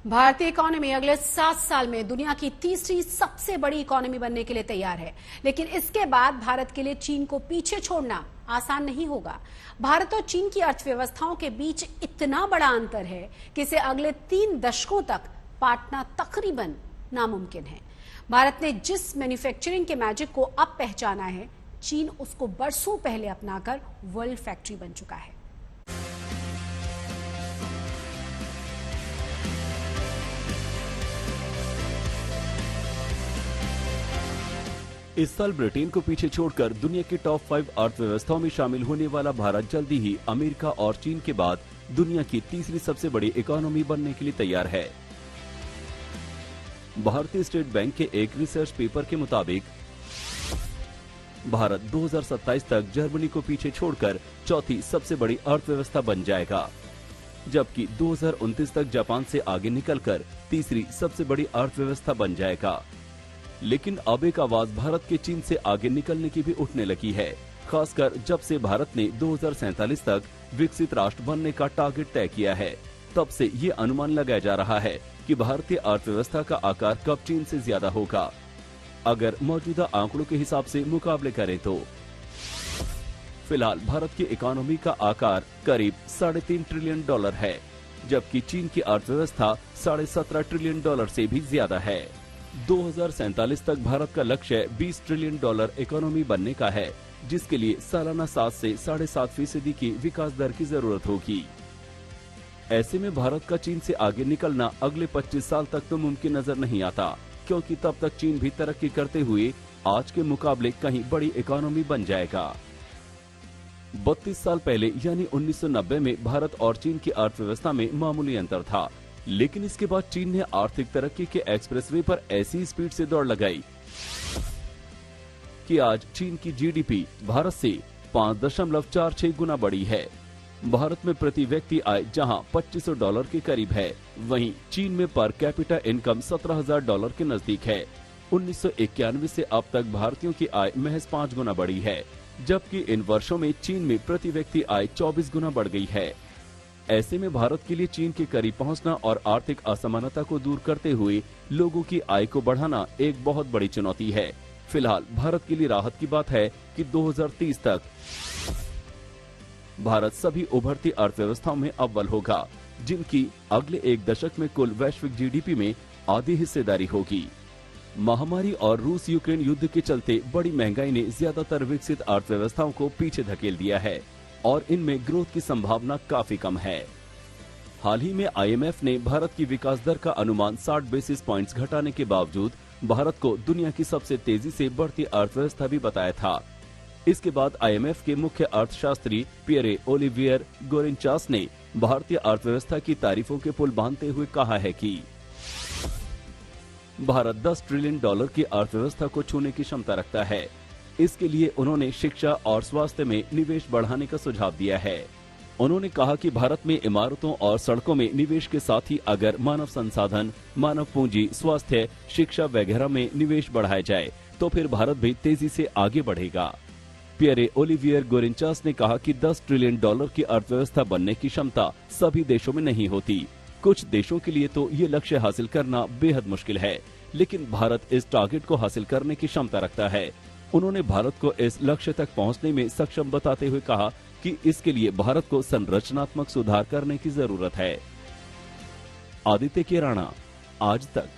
भारतीय इकोनॉमी अगले 7 साल में दुनिया की तीसरी सबसे बड़ी इकोनॉमी बनने के लिए तैयार है, लेकिन इसके बाद भारत के लिए चीन को पीछे छोड़ना आसान नहीं होगा। भारत और चीन की अर्थव्यवस्थाओं के बीच इतना बड़ा अंतर है कि इसे अगले 3 दशकों तक पाटना तकरीबन नामुमकिन है। भारत ने जिस मैन्युफैक्चरिंग के मैजिक को अब पहचाना है, चीन उसको बरसों पहले अपनाकर वर्ल्ड फैक्ट्री बन चुका है। इस साल ब्रिटेन को पीछे छोड़कर दुनिया की टॉप 5 अर्थव्यवस्थाओं में शामिल होने वाला भारत जल्दी ही अमेरिका और चीन के बाद दुनिया की तीसरी सबसे बड़ी इकोनॉमी बनने के लिए तैयार है। भारतीय स्टेट बैंक के एक रिसर्च पेपर के मुताबिक भारत 2027 तक जर्मनी को पीछे छोड़कर चौथी सबसे बड़ी अर्थव्यवस्था बन जाएगा, जबकि 2029 तक जापान से आगे निकलकर तीसरी सबसे बड़ी अर्थव्यवस्था बन जाएगा। लेकिन अब एक आवाज भारत के चीन से आगे निकलने की भी उठने लगी है, खासकर जब से भारत ने 2047 तक विकसित राष्ट्र बनने का टारगेट तय किया है। तब से ये अनुमान लगाया जा रहा है कि भारतीय अर्थव्यवस्था का आकार कब चीन से ज्यादा होगा। अगर मौजूदा आंकड़ों के हिसाब से मुकाबले करें तो फिलहाल भारत की इकोनॉमी का आकार करीब $3.5 ट्रिलियन है, जबकि चीन की अर्थव्यवस्था $17.5 ट्रिलियन से भी ज्यादा है। 2047 तक भारत का लक्ष्य $20 ट्रिलियन इकोनॉमी बनने का है, जिसके लिए सालाना 7 से 7.5% की विकास दर की जरूरत होगी। ऐसे में भारत का चीन से आगे निकलना अगले 25 साल तक तो मुमकिन नजर नहीं आता, क्योंकि तब तक चीन भी तरक्की करते हुए आज के मुकाबले कहीं बड़ी इकोनॉमी बन जाएगा। 32 साल पहले यानी 1990 में भारत और चीन की अर्थव्यवस्था में मामूली अंतर था, लेकिन इसके बाद चीन ने आर्थिक तरक्की के एक्सप्रेसवे पर ऐसी स्पीड से दौड़ लगाई कि आज चीन की जीडीपी भारत से 5.46 गुना बड़ी है। भारत में प्रति व्यक्ति आय जहां $2500 के करीब है, वहीं चीन में पर कैपिटा इनकम $17,000 के नजदीक है। 1991 से अब तक भारतीयों की आय महज 5 गुना बढ़ी है, जबकि इन वर्षों में चीन में प्रति व्यक्ति आय 24 गुना बढ़ गई है। ऐसे में भारत के लिए चीन के करीब पहुंचना और आर्थिक असमानता को दूर करते हुए लोगों की आय को बढ़ाना एक बहुत बड़ी चुनौती है। फिलहाल भारत के लिए राहत की बात है कि 2030 तक भारत सभी उभरती अर्थव्यवस्थाओं में अव्वल होगा, जिनकी अगले एक दशक में कुल वैश्विक जीडीपी में आधी हिस्सेदारी होगी। महामारी और रूस यूक्रेन युद्ध के चलते बड़ी महंगाई ने ज्यादातर विकसित अर्थव्यवस्थाओं को पीछे धकेल दिया है और इनमें ग्रोथ की संभावना काफी कम है। हाल ही में आईएमएफ ने भारत की विकास दर का अनुमान 60 बेसिस पॉइंट्स घटाने के बावजूद भारत को दुनिया की सबसे तेजी से बढ़ती अर्थव्यवस्था भी बताया था। इसके बाद आईएमएफ के मुख्य अर्थशास्त्री पियरे ओलिवियर गोरेनचास ने भारतीय अर्थव्यवस्था की तारीफों के पुल बांधते हुए कहा है कि भारत $10 ट्रिलियन की अर्थव्यवस्था को छूने की क्षमता रखता है। इसके लिए उन्होंने शिक्षा और स्वास्थ्य में निवेश बढ़ाने का सुझाव दिया है। उन्होंने कहा कि भारत में इमारतों और सड़कों में निवेश के साथ ही अगर मानव संसाधन, मानव पूंजी, स्वास्थ्य, शिक्षा वगैरह में निवेश बढ़ाया जाए तो फिर भारत भी तेजी से आगे बढ़ेगा। पियरे ओलिवियर गोरेनचास ने कहा कि $10 ट्रिलियन की अर्थव्यवस्था बनने की क्षमता सभी देशों में नहीं होती। कुछ देशों के लिए तो ये लक्ष्य हासिल करना बेहद मुश्किल है, लेकिन भारत इस टारगेट को हासिल करने की क्षमता रखता है। उन्होंने भारत को इस लक्ष्य तक पहुंचने में सक्षम बताते हुए कहा कि इसके लिए भारत को संरचनात्मक सुधार करने की जरूरत है। आदित्य केराना, आज तक।